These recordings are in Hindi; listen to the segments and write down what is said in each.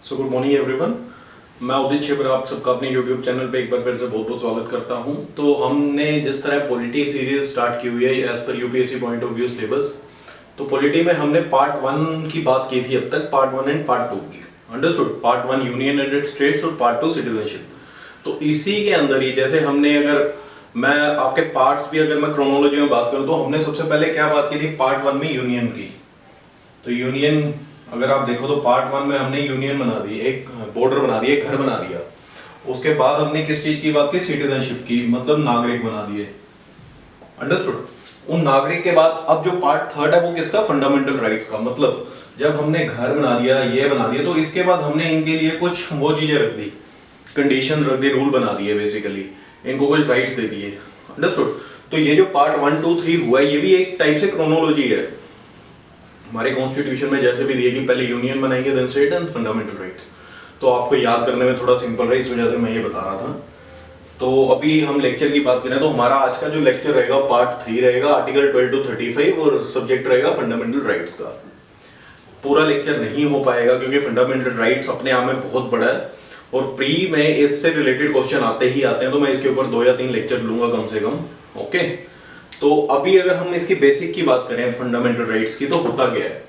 So good morning everyone. मैं उदित छिबर आप सबका अपने यूट्यूब चैनल पे एक बार फिर से बहुत बहुत स्वागत करता हूं। तो हमने जिस तरह पॉलिटी सीरीज स्टार्ट की हुई है एज पर UPSC point of view syllabus, तो पॉलिटी में हमने पार्ट 1 की बात की थी अब तक, पार्ट 1 एंड पार्ट 2 की। अंडरस्टूड? पार्ट 1 यूनियन एडेड स्टेट्स और पार्ट 2 सिटीजनशिप। तो इसी के अंदर ही जैसे हमने, अगर मैं आपके पार्ट्स भी अगर मैं क्रोनोलॉजी में बात करूं, तो हमने सबसे पहले क्या बात की थी पार्ट 1 में यूनियन की। तो यूनियन अगर आप देखो तो पार्ट 1 में हमने यूनियन बना दी, एक बॉर्डर बना दिया, एक घर बना दिया। उसके बाद हमने किस चीज की बात की? सिटीजनशिप की, मतलब नागरिक बना दिए। अंडरस्टूड? उन नागरिक के बाद अब जो पार्ट 3 है वो किसका? फंडामेंटल राइट्स का। मतलब जब हमने घर बना दिया, ये बना दिया, तो इसके बाद हमने इनके लिए कुछ वो चीजें रख दी, कंडीशन रख दी, रूल बना दिए, बेसिकली इनको कुछ राइट्स दे दिए। अंडरस्टूड? तो ये जो पार्ट 1 2 3 हुआ है, ये भी एक टाइप से क्रोनोलॉजी है। हमारे कॉन्स्टिट्यूशन में जैसे भी दिए कि पहले यूनियन बनाएंगे, then state and fundamental rights. तो आपको याद करने में थोड़ा सिंपल रहा, इस वजह से मैं ये बता रहा था। तो अभी हम लेक्चर की बात करें तो हमारा आज का जो लेक्चर रहेगा पार्ट 3 रहेगा, आर्टिकल 12 to 35, और सब्जेक्ट रहेगा फंडामेंटल राइट्स का। पूरा लेक्चर नहीं हो पाएगा क्योंकि फंडामेंटल राइट्स अपने आप में बहुत बड़ा है और प्री में इससे रिलेटेड क्वेश्चन आते ही आते हैं, तो मैं इसके ऊपर 2 या 3 लेक्चर लूंगा कम से कम। ओके, तो अभी अगर हम इसकी बेसिक की बात करें फंडामेंटल राइट्स की, तो होता क्या है?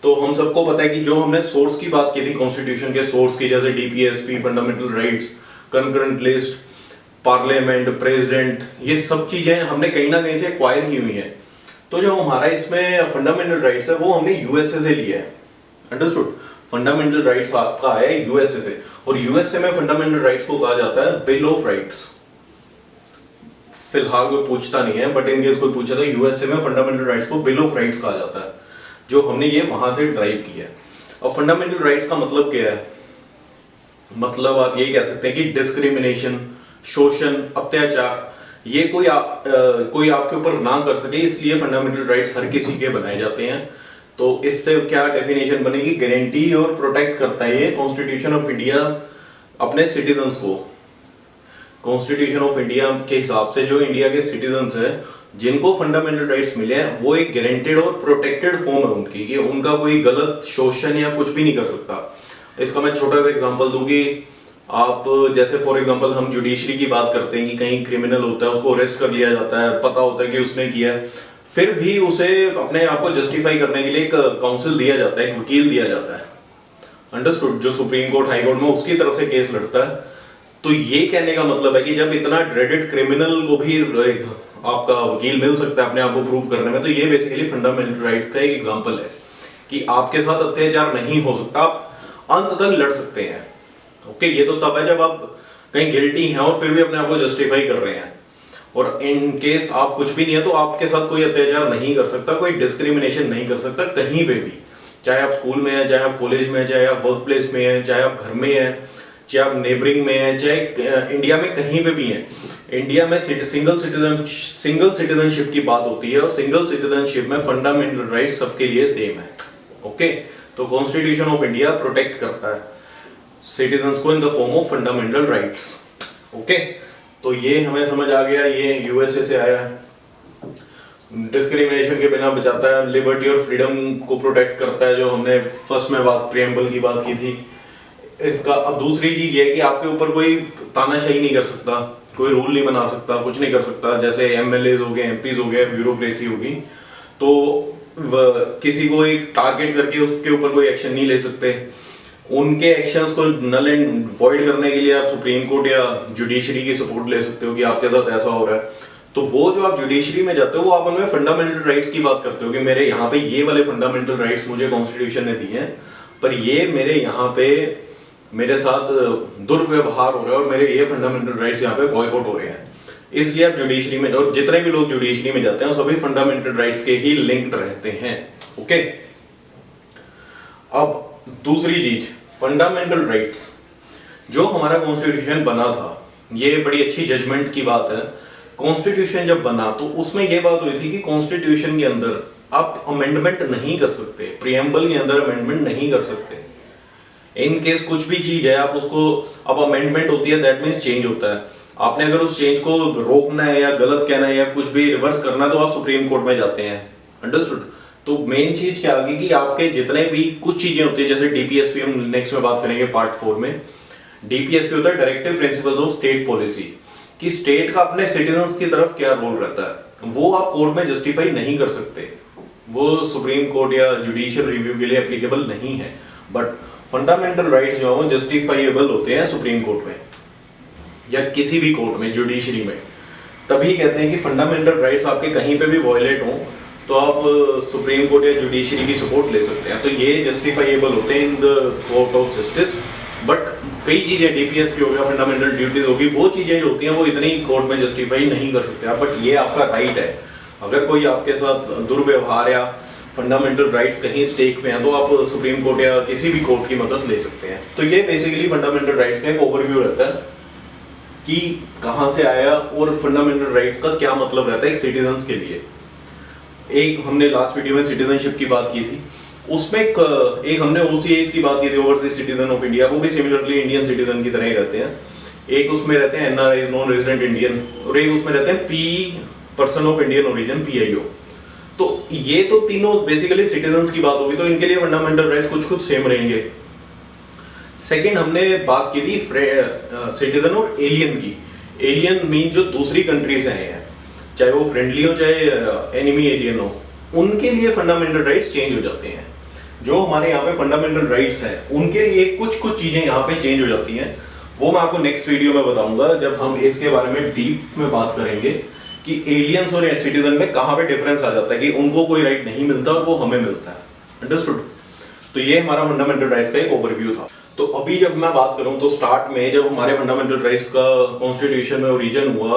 तो हम सबको पता है कि जो हमने सोर्स की बात की थी, कॉन्स्टिट्यूशन के सोर्स की, जैसे DPSP, fundamental rights, concurrent list, parliament, president, ये सब चीजें हमने कहीं ना कहीं से एक्वायर की हुई हैं। तो जो हमारा इसमें फंडामेंटल राइट्स है वो हमने यूएसए से लिया है। अंडरस्टूड? फंडामेंटल राइट्स आपका आया है यूएसए से, और यूएसए में फंडामेंटल राइट्स को कहा जाता है बिल ऑफ राइट्स। फिलहाल कोई पूछता नहीं है, बट इन केस कोई पूछा तो यूएसए में फंडामेंटल राइट्स को बिल ऑफ राइट्स कहा जाता है, जो हमने ये वहां से ड्राइव किया है। और फंडामेंटल राइट्स का मतलब क्या है? मतलब आप यही कह सकते हैं कि डिस्क्रिमिनेशन, शोषण, अत्याचार, ये कोई आपके ऊपर ना कर सके, इसलिए फंडामेंटल राइट्स हर किसी के बनाए जाते हैं। तो इससे क्या डेफिनेशन बनेगी? गारंटी और प्रोटेक्ट करता है ये कॉन्स्टिट्यूशन ऑफ इंडिया अपने सिटीजन्स को। कॉन्स्टिट्यूशन ऑफ इंडिया के हिसाब से जो इंडिया के सिटीजन्स हैं जिनको फंडामेंटल राइट्स मिले हैं, वो एक गारंटेड और प्रोटेक्टेड फॉर्म है उनकी, कि उनका कोई गलत शोषण या कुछ भी नहीं कर सकता। इसका मैं छोटा सा एग्जांपल दूंगी। आप जैसे फॉर एग्जांपल हम जुडिशरी की बात करते हैं कि कहीं क्रिमिनल होता है, उसको अरेस्ट कर लिया जाता है, पता होता है कि उसने किया है, फिर भी उसे अपने आप को जस्टिफाई करने के लिए एक काउंसिल दिया जाता है, एक वकील दिया जाता है। अंडरस्टूड? जो सुप्रीम कोर्ट, हाई कोर्ट में उसकी तरफ से केस लड़ता है। तो ये कहने का मतलब है कि जब इतना ड्रेडेड क्रिमिनल को भी आपका वकील मिल सकता है अपने आप को प्रूव करने में, तो ये बेसिकली फंडामेंटल राइट्स का एक एग्जांपल है कि आपके साथ अत्याचार नहीं हो सकता, आप अंत तक लड़ सकते हैं। ओके, ये तो तब है जब आप कहीं गिल्टी हैं और फिर भी अपने आप को जस्टिफाई कर रहे हैं। और इन केस आप कुछ भी नहीं है तो आपके साथ कोई अत्याचार नहीं कर सकता, कोई डिस्क्रिमिनेशन नहीं कर सकता कहीं पे भी, चाहे आप स्कूल में है, चाहे आप कॉलेज में है, चाहे आप वर्क प्लेस में है, चाहे आप घर में है, चाहे आप नेबरिंग में है, चाहे इंडिया में कहीं पे भी है। इंडिया में सिंगल सिटीजनशिप की बात होती है और सिंगल सिटीजनशिप में फंडामेंटल राइट्स सबके लिए सेम है। ओके, तो कॉन्स्टिट्यूशन ऑफ इंडिया प्रोटेक्ट करता है सिटीजन्स को in the form of fundamental rights. Okay, तो ये हमें समझ आ गया, ये यूएसए से आया है। डिस्क्रिमिनेशन के बिना बचाता है, लिबर्टी और फ्रीडम को प्रोटेक्ट करता है, जो हमने फर्स्ट में बात प्रियम्बल की बात की थी। इसका अब दूसरी चीज ये है कि आपके ऊपर कोई तानाशाही नहीं कर सकता, कोई रूल नहीं बना सकता, कुछ नहीं कर सकता। जैसे एमएलए हो गए, एमपीज हो गए, ब्यूरोक्रेसी होगी, तो किसी को एक टारगेट करके उसके ऊपर कोई एक्शन नहीं ले सकते। उनके एक्शंस को नल एंड वॉइड करने के लिए आप सुप्रीम कोर्ट या जुडिशरी की सपोर्ट ले सकते हो कि आपके साथ ऐसा हो रहा है। तो वो जो आप जुडिशरी में जाते हो, वो आप उनमें फंडामेंटल राइट्स की बात करते हो कि मेरे यहाँ पे ये वाले फंडामेंटल राइट्स मुझे कॉन्स्टिट्यूशन ने दिए हैं, पर ये मेरे यहाँ पे मेरे साथ दुर्व्यवहार हो रहा है और मेरे ये फंडामेंटल राइट्स यहाँ पे बॉयकॉट हो रहे हैं। इसलिए आप जुडिशरी में, और जितने भी लोग जुडिशरी में जाते हैं वो सभी फंडामेंटल राइट्स के ही लिंक्ड रहते हैं। ओके, अब दूसरी चीज, फंडामेंटल राइट्स जो हमारा कॉन्स्टिट्यूशन बना था, ये बड़ी अच्छी जजमेंट की बात है। कॉन्स्टिट्यूशन जब बना तो उसमें यह बात हुई थी कि कॉन्स्टिट्यूशन के अंदर आप अमेंडमेंट नहीं कर सकते, प्रियम्बल के अंदर अमेंडमेंट नहीं कर सकते। इन केस कुछ भी चीज है आप उसको, अब अमेंडमेंट होती है दैट मींस चेंज होता है। आपने अगर उस चेंज को रोकना है या गलत कहना है या कुछ भी रिवर्स करना है तो आप सुप्रीम कोर्ट में जाते हैं। अंडरस्टूड? तो मेन चीज क्या होगी कि आपके जितने भी कुछ चीजें होती है, जैसे डीपीएसपी हम नेक्स्ट में बात करेंगे पार्ट 4 में। डीपीएसपी होता है directive principles of state policy, कि स्टेट का अपने सिटीजन्स की तरफ क्या रोल रहता है, वो आप कोर्ट में जस्टिफाई नहीं कर सकते, वो सुप्रीम कोर्ट या जुडिशियल रिव्यू के लिए एप्लीकेबल नहीं है। बट फंडामेंटल राइट्स जो है वो जस्टिफाइएबल होते हैं सुप्रीम कोर्ट में या किसी भी कोर्ट में, जुडिशरी में। तभी कहते हैं कि फंडामेंटल राइट्स आपके कहीं पे भी वॉयलेट हो तो आप सुप्रीम कोर्ट या जुडिशरी की सपोर्ट ले सकते हैं। तो ये जस्टिफाइएबल होते हैं in the court of justice. But कई चीजें डीपीएसपी हो गया, फंडामेंटल ड्यूटीज होगी, वो चीजें जो होती हैं वो इतनी कोर्ट में जस्टिफाई नहीं कर सकते आप। बट ये आपका राइट है, अगर कोई आपके साथ दुर्व्यवहार या फंडामेंटल राइट्स कहीं स्टेक में है तो आप सुप्रीम कोर्ट या किसी भी कोर्ट की मदद ले सकते हैं। तो ये बेसिकली फंडामेंटल राइट्स का एक ओवरव्यू रहता है कि कहां से आया और फंडामेंटल राइट्स का क्या मतलब रहता है एक सिटीजन्स के लिए। एक हमने लास्ट वीडियो में सिटीजनशिप की बात की थी, उसमें एक हमने ओसीआईस की बात की थी, ओवरसीज सिटीजन ऑफ इंडिया, वो भी सिमिलरली इंडियन सिटीजन की तरह ही रहते हैं। एक उसमें रहते हैं एनआरआई, नॉन रेजिडेंट इंडियन, और एक उसमें रहते हैं P person of Indian origin, PIO. तो ये तो तीनों बेसिकली सिटीजन्स की बात होगी, तो इनके लिए फंडामेंटल राइट्स कुछ कुछ सेम रहेंगे। सेकंड हमने बात की थी सिटीजन और एलियन की। एलियन मीन जो दूसरी कंट्री से आए हैं, चाहे वो फ्रेंडली हो चाहे एनिमी एलियन हो, उनके लिए फंडामेंटल राइट्स चेंज हो जाते हैं। जो हमारे यहाँ पे फंडामेंटल राइट्स हैं उनके लिए कुछ कुछ चीजें यहाँ पे चेंज हो जाती हैं। वो मैं आपको नेक्स्ट वीडियो में बताऊंगा जब हम इसके बारे में डीप में बात करेंगे कि एलियंस और सिटीजन में कहाँ पे डिफरेंस आ जाता है, कि उनको कोई राइट नहीं मिलता और वो हमें मिलता है। अंडरस्टूड? तो ये हमारा फंडामेंटल राइट्स का एक ओवरव्यू था। तो अभी जब मैं बात करूं तो स्टार्ट में जब हमारे फंडामेंटल राइट्स का कॉन्स्टिट्यूशन में ओरिजिन हुआ,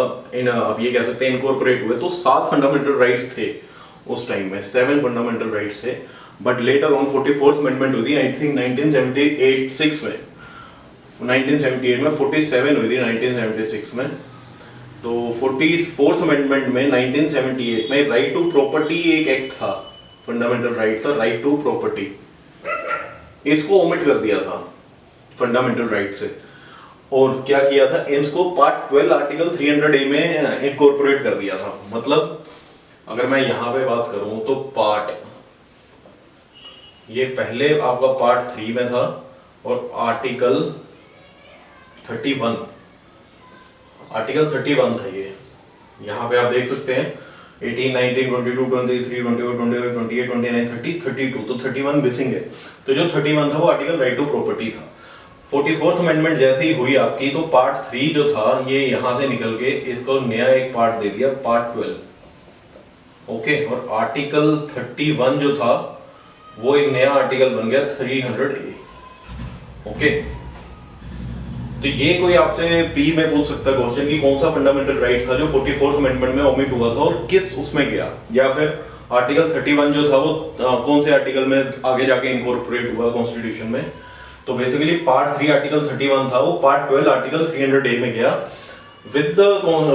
आप ये कह सकते हैं इनकॉर्पोरेट हुए, तो 7 फंडामेंटल राइट्स थे उस टाइम में, 7 फंडामेंटल राइट्स थे। But later on 44th amendment हुई थी आई थिंक 1978 में, 1978 में 47 हुई थी 1976 में। तो 44th अमेंडमेंट में 1978 में राइट टू प्रॉपर्टी एक एक्ट था, फंडामेंटल राइट था राइट टू प्रॉपर्टी, इसको ओमिट कर दिया था फंडामेंटल राइट से। और क्या किया था, इसको पार्ट 12 आर्टिकल 300A में इनकॉर्पोरेट कर दिया था। मतलब अगर मैं यहां पे बात करूं तो पार्ट, ये पहले आपका पार्ट 3 में था और आर्टिकल 31 था ये। यहां पे आप देख सकते हैं 18, 19, 22, 23, 24, 25, 28, 29, 30, 32, तो 31 मिसिंग है। तो जो 31 था वो आर्टिकल राइट टू प्रॉपर्टी था। 44th अमेंडमेंट जैसे ही हुई आपकी तो पार्ट 3 जो था ये यहां से निकल के इसको नया एक पार्ट दे दिया, पार्ट 12। ओके, और आर्टिकल 31 जो था वो एक नया आर्टिकल बन गया 300A। ओके, तो ये कोई आपसे पी में पूछ सकता है क्वेश्चन कि कौन सा फंडामेंटल राइट था जो 44th अमेंडमेंट में ओमिट हुआ था और किस उसमें गया, या फिर आर्टिकल 31 जो था वो कौन से आर्टिकल में आगे जाके इनकॉर्पोरेट हुआ कॉन्स्टिट्यूशन में। तो बेसिकली पार्ट 3 आर्टिकल 31 था, वो पार्ट 12 आर्टिकल 300A में गया with the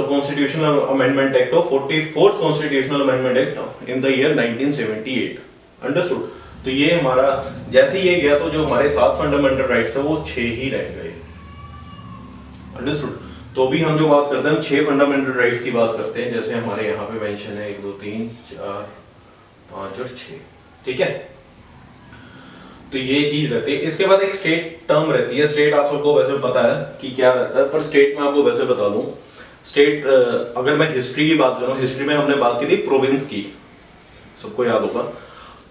constitutional amendment act of 44th constitutional amendment act in the year 1978। Understood? तो ये हमारा जैसे ये गया तो जो हमारे 7 फंडामेंटल राइट्स थे वो 6 ही रह गए। अंडरस्टूड? तो अभी हम जो बात करते हैं हम 6 फंडामेंटल राइट्स की बात करते हैं, जैसे हमारे यहाँ पे मेंशन है 1, 2, 3, 4, 5 और 6। ठीक है, तो ये चीज रहती है। इसके बाद एक स्टेट टर्म रहती है। स्टेट आप सबको वैसे पता है कि क्या रहता है, पर स्टेट में आपको वैसे बता दूं। स्टेट, अगर मैं हिस्ट्री की बात करूं, हिस्ट्री में हमने बात की थी प्रोविंस की, सबको याद होगा।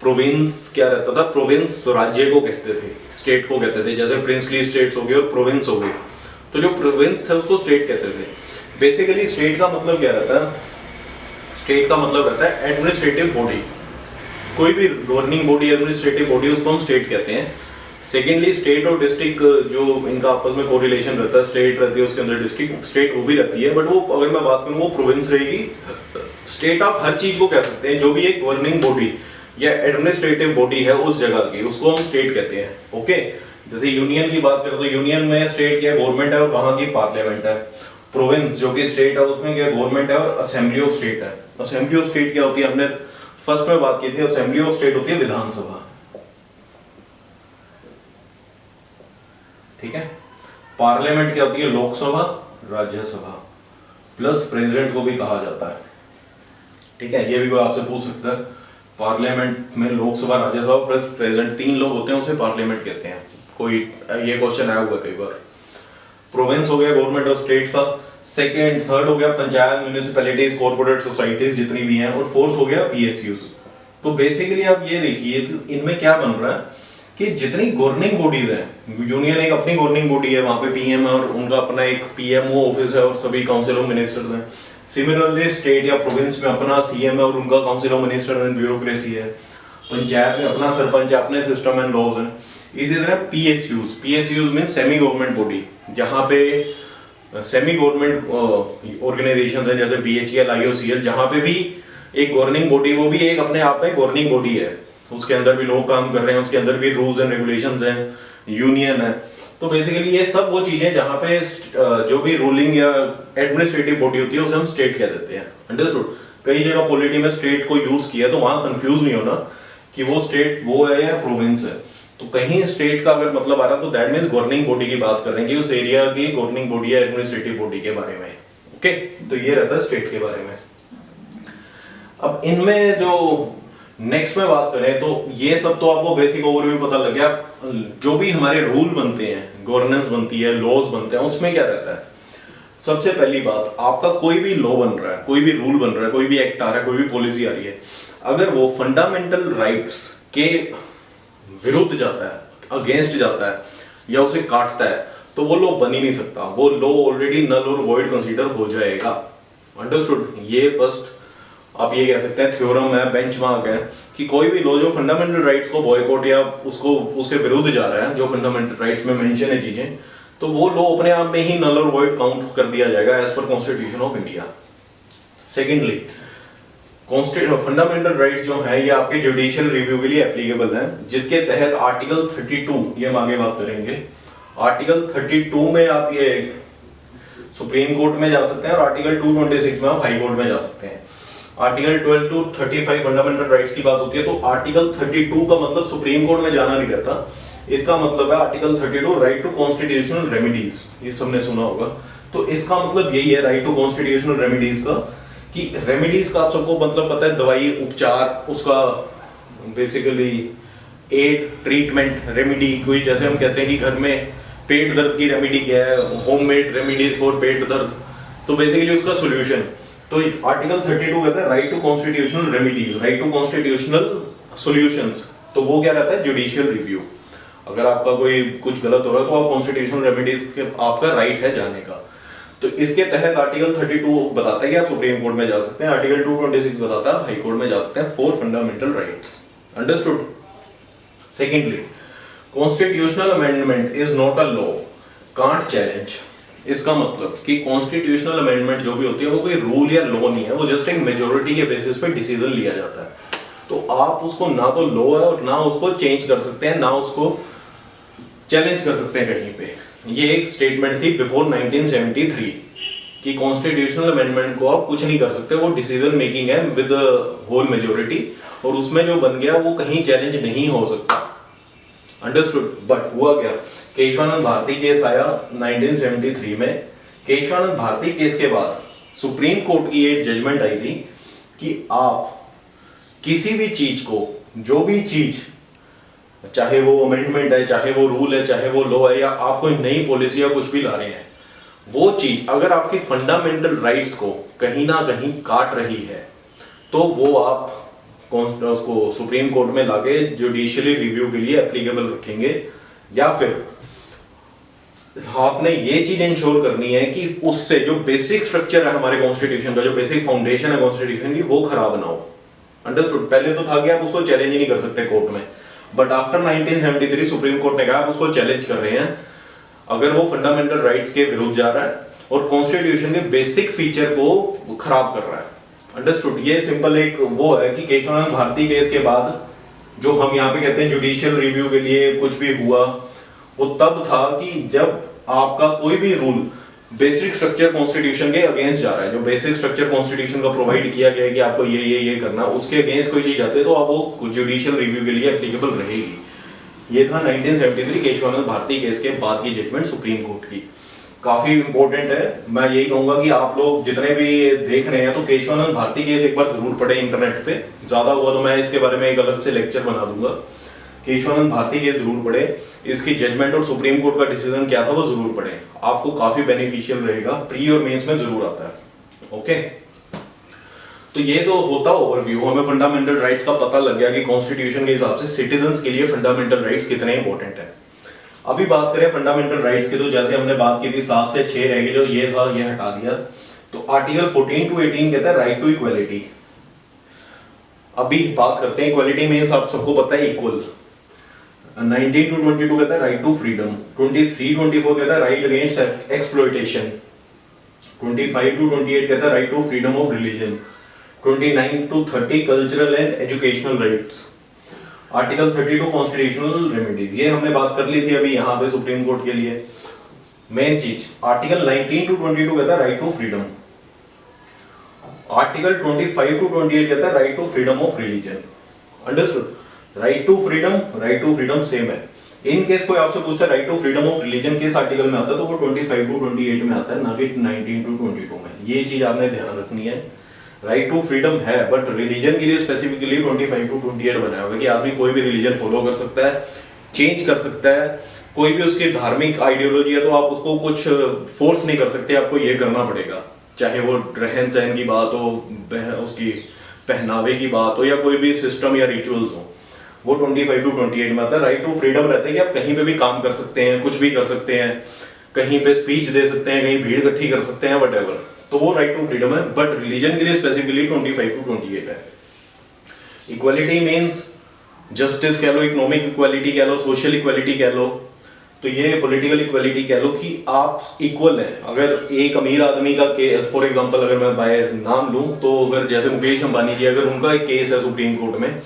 प्रोविंस क्या रहता था, प्रोविंस राज्य को कहते थे, स्टेट को कहते थे। जैसे प्रिंसली स्टेट्स हो गए और प्रोविंस हो गए, तो जो प्रोविंस थे उसको स्टेट कहते थे। बेसिकली स्टेट का मतलब क्या रहता है, स्टेट का मतलब रहता है एडमिनिस्ट्रेटिव बॉडी, कोई भी गवर्निंग बॉडी, एडमिनिस्ट्रेटिव बॉडी, उसको हम स्टेट कहते हैं। सेकेंडली स्टेट और डिस्ट्रिक्ट जो इनका आपस में कोरिलेशन रहता है, स्टेट रहती है उसके अंदर डिस्ट्रिक्ट, स्टेट वो भी रहती है, बट वो अगर मैं बात करूँ वो प्रोविंस रहेगी। स्टेट आप हर चीज को कह सकते हैं, जो भी एक गवर्निंग बॉडी या एडमिनिस्ट्रेटिव बॉडी है उस जगह की, उसको हम स्टेट कहते हैं। ओके, जैसे यूनियन की बात करें तो यूनियन में स्टेट क्या गवर्नमेंट है और वहां की पार्लियामेंट है। प्रोविंस जो कि स्टेट है उसमें क्या गवर्नमेंट है और असेंबली ऑफ स्टेट है। असेंबली ऑफ स्टेट क्या होती है, हमने फर्स्ट में बात की थी, असेंबली ऑफ स्टेट होती है विधानसभा। ठीक है, पार्लियामेंट क्या होती है, लोकसभा, राज्यसभा, प्लस प्रेसिडेंट को भी कहा जाता है। ठीक है, ये भी कोई आपसे पूछ सकता है पार्लियामेंट में लोकसभा, राज्यसभा प्लस प्रेसिडेंट 3 लोग होते हैं, उसे पार्लियामेंट कहते हैं। कोई ये क्वेश्चन आया हुआ कई बार। प्रोविंस हो गया गवर्नमेंट ऑफ स्टेट का, सेकेंड थर्ड हो गया पंचायत, म्यूनिसिपैलिटीज, कॉर्पोरेट सोसाइटीज जितनी भी हैं, और फोर्थ हो गया पीएसयूज। तो बेसिकली आप ये देखिए तो इनमें क्या बन रहा है कि जितनी गवर्निंग बॉडीज हैं, यूनियन एक अपनी गवर्निंग बॉडी है, वहां पे पीएम है और उनका अपना एक पीएमओ ऑफिस है और सभी काउंसिल ऑफ मिनिस्टर्स हैं। सिमिलरली स्टेट या प्रोविंस में अपना सीएम है और उनका council of ministers and bureaucracy है। पंचायत में अपना सरपंच है, अपने सिस्टम एंड लॉज हैं। इसी तरह PSUs mean semi government body, जहाँ पे सेमी गवर्नमेंट ऑर्गेनाइजेशन है जैसे बीएचईएल, आईओसीएल, जहाँ पे भी एक गवर्निंग बॉडी, वो भी एक अपने आप में गवर्निंग बॉडी है, उसके अंदर भी लोग काम कर रहे हैं, उसके अंदर भी रूल्स एंड रेगुलेशंस हैं, यूनियन है। तो बेसिकली ये सब वो चीजें जहाँ पे जो भी रूलिंग या एडमिनिस्ट्रेटिव बॉडी होती है उसे हम स्टेट कह देते हैं। अंडरस्टूड? कई जगह पॉलिटी में स्टेट को यूज किया तो वहां कंफ्यूज नहीं होना कि वो स्टेट वो है या प्रोविंस है। तो कहीं स्टेट का अगर मतलब आ रहा तो दैट मींस गवर्निंग बॉडी की बात कर रहे हैं कि उस एरिया की गवर्निंग बॉडी या एडमिनिस्ट्रेटिव बॉडी के बारे में। ओके, तो ये रहता है स्टेट के बारे में। अब इनमें जो नेक्स्ट में बात करें तो ये सब तो आपको बेसिक ओवरव्यू पता लग गया। जो भी हमारे रूल बनते हैं, गवर्नेंस बनती है, लॉज बनते हैं, उसमें क्या रहता है? सबसे पहली बात, आपका कोई भी लॉ बन रहा है, कोई भी रूल बन रहा है, कोई भी एक्ट आ रहा है, कोई भी पॉलिसी आ रही है, अगर वो फंडामेंटल राइट्स के विरुद्ध जाता है, अगेंस्ट जाता है या उसे काटता है, तो वो लॉ बन ही नहीं सकता। वो लॉ ऑलरेडी नल और वॉइड कंसीडर हो जाएगा। अंडरस्टूड? ये फर्स्ट आप ये कह सकते हैं थ्योरम है, बेंचमार्क है कि कोई भी लॉ जो फंडामेंटल राइट्स को बॉयकॉट या उसको उसके विरुद्ध जा रहा है, जो फंडामेंटल राइट्स में मेंशन है चीजें, तो वो लॉ अपने आप में ही नल और वॉइड काउंट कर दिया जाएगा एज पर constitution of India. Secondly, fundamental rights जो है ये आपके जुडिशियल रिव्यू के लिए एप्लीकेबल है, जिसके तहत आर्टिकल 32, ये हम आगे बात करेंगे, आर्टिकल 32 में आप ये सुप्रीम कोर्ट में जा सकते हैं और आर्टिकल 226 में आप हाई कोर्ट में जा सकते हैं। आर्टिकल 12 to 35 फंडामेंटल राइट्स की बात होती है तो आर्टिकल 32 का मतलब सुप्रीम कोर्ट में जाना नहीं रहता। इसका मतलब है article 32 right to constitutional remedies, ये सबने सुना होगा। तो इसका मतलब यही है राइट टू कॉन्स्टिट्यूशनल रेमेडीज का, कि रेमेडीज का आप सबको मतलब पता है, दवाई, उपचार, उसका बेसिकली एड, ट्रीटमेंट, रेमेडी। कोई जैसे हम कहते हैं कि घर में पेट दर्द की रेमेडी क्या है, होममेड रेमेडीज फॉर पेट दर्द, तो बेसिकली उसका सोल्यूशन। तो आर्टिकल 32 कहता है right to constitutional remedies, right to constitutional solutions. तो वो क्या रहता है? Judicial review. अगर आपका कोई कुछ गलत हो रहा है तो आप कॉन्स्टिट्यूशनल रेमेडीज के आपका राइट है जाने का। तो इसके तहत आर्टिकल 32 बताता है कि आप सुप्रीम कोर्ट में जा सकते हैं, आर्टिकल 226 बताता है आप हाई कोर्ट में जा सकते हैं for fundamental rights. Understood? Secondly, constitutional amendment is not a law, can't challenge. इसका मतलब कि कॉन्स्टिट्यूशनल अमेंडमेंट जो भी होती है वो कोई रूल या लॉ नहीं है, वो जस्ट एक मेजोरिटी के बेसिस पे डिसीजन लिया जाता है। तो आप उसको ना तो लॉ है और ना उसको चेंज कर सकते हैं, ना उसको चैलेंज कर सकते हैं कहीं पे। ये एक स्टेटमेंट थी बिफोर 1973 कि कॉन्स्टिट्यूशनल अमेंडमेंट को आप कुछ नहीं कर सकते, वो डिसीजन मेकिंग है विद होल मेजोरिटी, और उसमें जो बन गया वो कहीं चैलेंज नहीं हो सकता। अंडरस्टूड? बट हुआ क्या, केशवानंद भारती केस आया 1973 में। केशवानंद भारती केस के बाद सुप्रीम कोर्ट की एक जजमेंट आई थी कि आप किसी भी चीज को, जो भी चीज, चाहे वो अमेंडमेंट है, चाहे वो रूल है, चाहे वो लॉ है, या आप कोई नई पॉलिसी या कुछ भी ला रहे हैं, वो चीज अगर आपकी फंडामेंटल राइट्स को कहीं ना कहीं काट रही है तो वो आप उसको सुप्रीम कोर्ट में लाके जुडिशियली रिव्यू के लिए एप्लीकेबल रखेंगे, या फिर आपने ये चीज इंश्योर करनी है कि उससे जो बेसिक स्ट्रक्चर है हमारे कॉन्स्टिट्यूशन का, जो बेसिक फाउंडेशन है कॉन्स्टिट्यूशन की, वो खराब ना हो। अंडरस्टूड? पहले तो था कि आप उसको चैलेंज ही नहीं कर सकते कोर्ट में, बट आफ्टर 1973 सुप्रीम कोर्ट ने कहा आप उसको चैलेंज कर रहे हैं अगर वो फंडामेंटल राइट्स के विरुद्ध जा रहा है और कॉन्स्टिट्यूशन के बेसिक फीचर को खराब कर रहा है। अंडरस्टूड? ये सिंपल एक वो है कि केशवानंद भारती केस के बाद जो हम यहाँ पे कहते हैं जुडिशियल रिव्यू के लिए कुछ भी हुआ, वो तब था कि जब आपका कोई भी रूल बेसिक स्ट्रक्चर कॉन्स्टिट्यूशन के अगेंस्ट जा रहा है, जो बेसिक स्ट्रक्चर कॉन्स्टिट्यूशन का प्रोवाइड किया गया है कि आपको ये करना, उसके अगेंस्ट कोई चीज आती है तो आप वो जुडिशियल रिव्यू के लिए एप्लीकेबल रहेगी। ये था 1973 केशवानंद भारती केस के बाद की जजमेंट सुप्रीम कोर्ट की। काफी इंपॉर्टेंट है। मैं यही कहूंगा कि आप लोग जितने भी देख रहे हैं तो केशवानंद भारती केस एक बार जरूर पढ़े इंटरनेट पे, ज्यादा हुआ तो मैं इसके बारे में एक अलग से लेक्चर बना दूंगा। केशवानंद भारती केस जरूर पढ़े, इसकी जजमेंट और सुप्रीम कोर्ट का डिसीजन क्या था वो जरूर पढ़े, आपको काफी बेनिफिशियल रहेगा, प्री और मेंस में जरूर आता है। ओके, तो ये तो होता ओवरव्यू, हमें फंडामेंटल राइट्स का पता लग गया कि कॉन्स्टिट्यूशन के हिसाब से सिटीजन्स के लिए फंडामेंटल राइट्स कितने इंपॉर्टेंट है। अभी बात करें फंडामेंटल राइट्स की, तो जैसे हमने बात की थी 7 से 6 रह गए, जो ये था ये हटा दिया। तो आर्टिकल 14 to 18 कहता है राइट टू इक्वलिटी। अभी बात करते हैं इक्वलिटी मींस आप सबको पता है इक्वल। 19 to 22 कहता है राइट टू फ्रीडम, 23-24 कहता है राइट अगेंस्ट एक्सप्लॉयटेशन, 25 to 28 कहता है right to freedom of religion, 29 to 30 cultural and educational rights, article 32 constitutional remedies, ये हमने बात कर ली थी अभी यहाँ पे सुप्रीम कोर्ट के लिए। मेन चीज आर्टिकल 19 to 22 कहता है right to freedom, article 25 to 28 कहता है right to freedom of religion. Understood? Right to freedom same है। इन केस कोई आपसे पूछता है right to freedom of religion किस आर्टिकल में आता है, तो वो 25 to 28 में आता है, ना कि 19 to 22 में। ये चीज आपने ध्यान रखनी है। राइट टू फ्रीडम है बट रिलीजन के लिए स्पेसिफिकली 25 to 28 बनाया हुआ है कि आदमी कोई भी रिलीजन फॉलो कर सकता है, चेंज कर सकता है, कोई भी उसकी धार्मिक आइडियोलॉजी है तो आप उसको कुछ फोर्स नहीं कर सकते, आपको ये करना पड़ेगा, चाहे वो रहन सहन की बात हो, उसकी पहनावे की बात हो, या कोई भी सिस्टम या रिचुअल्स हो, वो 25 to 28 में आता है। राइट टू फ्रीडम रहता है कि आप कहीं पे भी काम कर सकते हैं, कुछ भी कर सकते हैं, कहीं पे स्पीच दे सकते हैं, कहीं भीड़ इकट्ठी कर सकते हैं, वट तो वो राइट टू फ्रीडम है। बट रिलीजन के लिए स्पेसिफिकली 25 to 28 है। इक्वालिटी मींस जस्टिस कह लो, इकोनॉमिक इक्वालिटी कह लो, सोशल इक्वालिटी कह लो, तो ये पॉलिटिकल इक्वालिटी कह लो कि आप इक्वल हैं। अगर एक अमीर आदमी का केस, फॉर एग्जांपल अगर मैं बाय नाम लूं, तो अगर जैसे मुकेश अंबानी जी, अगर उनका एक केस है सुप्रीम कोर्ट में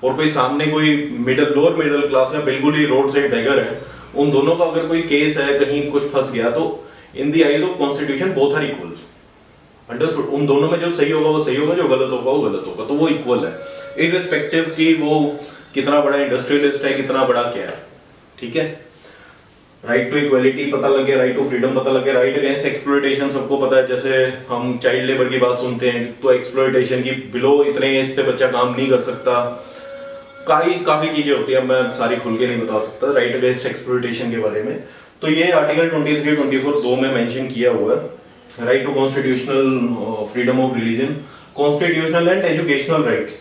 और कोई सामने कोई लोअर मिडिल क्लास या बिल्कुल ही रोड साइड बेगर है, उन दोनों का अगर कोई केस है, कहीं कुछ फंस गया, तो in the eyes of constitution both are equal. Understood? उन दोनों में जो सही होगा वो सही होगा, जो गलत होगा वो गलत होगा, तो वो इक्वल है, इररिस्पेक्टिव कि वो कितना बड़ा इंडस्ट्रियलिस्ट है, कितना बड़ा क्या है। ठीक है, राइट टू इक्वालिटी पता लग गया, राइट टू फ्रीडम पता लग गया, राइट अगेंस्ट एक्सप्लॉयटेशन सबको पता है। जैसे हम चाइल्ड लेबर की बात सुनते हैं तो एक्सप्लॉयटेशन की बिलो इतने एज से बच्चा काम नहीं कर सकता, काफी चीजें होती है, मैं सारी खुल के नहीं बता सकता राइट अगेंस्ट एक्सप्लॉयटेशन के बारे में। तो ये आर्टिकल 23-24 दो में मेंशन किया हुआ है। Right to constitutional freedom of religion, constitutional and educational rights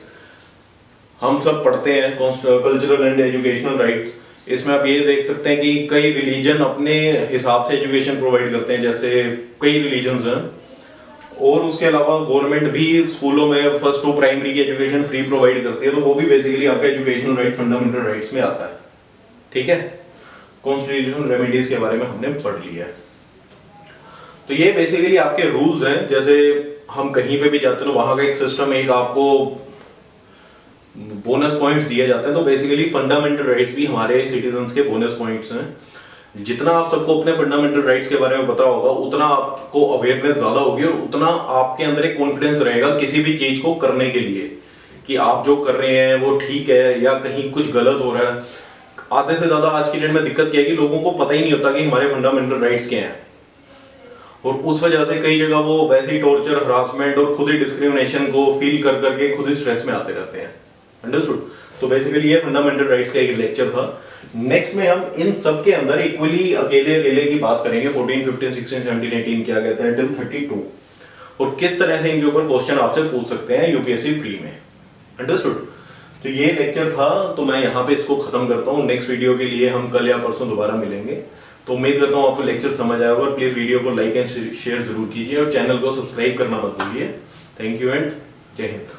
हम सब पढ़ते हैं, कल्चरल एंड एजुकेशनल राइट्स। इसमें आप ये देख सकते हैं कि कई रिलीजन अपने हिसाब से एजुकेशन प्रोवाइड करते हैं, जैसे कई रिलीजन्स हैं, और उसके अलावा गवर्नमेंट भी स्कूलों में फर्स्ट टू प्राइमरी की एजुकेशन फ्री प्रोवाइड करती है, तो वो भी बेसिकली आपका एजुकेशनल राइट फंडामेंटल राइट्स में आता है। ठीक है, कॉन्स्टिट्यूशनल रेमेडीज के बारे में हमने पढ़ लिया है। तो ये बेसिकली आपके रूल्स हैं। जैसे हम कहीं पे भी जाते हैं तो वहां का एक सिस्टम है, एक आपको बोनस पॉइंट्स दिए जाते हैं, तो बेसिकली फंडामेंटल राइट्स भी हमारे सिटीजन्स के बोनस पॉइंट्स हैं। जितना आप सबको अपने फंडामेंटल राइट्स के बारे में पता होगा, उतना आपको अवेयरनेस ज्यादा होगी और उतना आपके अंदर एक कॉन्फिडेंस रहेगा किसी भी चीज को करने के लिए, कि आप जो कर रहे हैं वो ठीक है या कहीं कुछ गलत हो रहा है। आधे से ज्यादा आज की डेट में दिक्कत क्या है कि लोगों को पता ही नहीं होता कि हमारे फंडामेंटल राइट्स क्या हैं, और उस वजह से कई जगह वो वैसे ही टॉर्चर, हरासमेंट और खुद ही डिस्क्रिमिनेशन को फील कर करके खुद ही स्ट्रेस में आते रहते हैं। अंडरस्टूड? तो बेसिकली ये फंडामेंटल राइट्स का एक लेक्चर था। नेक्स्ट में हम इन सब के अंदर इक्वली अकेले की बात करेंगे। 14, 15, 16, 17, 18 क्या कहता है टिल 32, और किस तरह से इनके ऊपर क्वेश्चन आपसे पूछ सकते हैं यूपीएससी प्री में। अंडरस्टूड? तो ये लेक्चर था, तो मैं यहाँ पे इसको खत्म करता हूँ। नेक्स्ट वीडियो के लिए हम कल या परसों दोबारा मिलेंगे। तो उम्मीद करता हूँ आपको लेक्चर समझ आया होगा। प्लीज वीडियो को लाइक एंड शेयर जरूर कीजिए और चैनल को सब्सक्राइब करना मत भूलिए। थैंक यू एंड जय हिंद।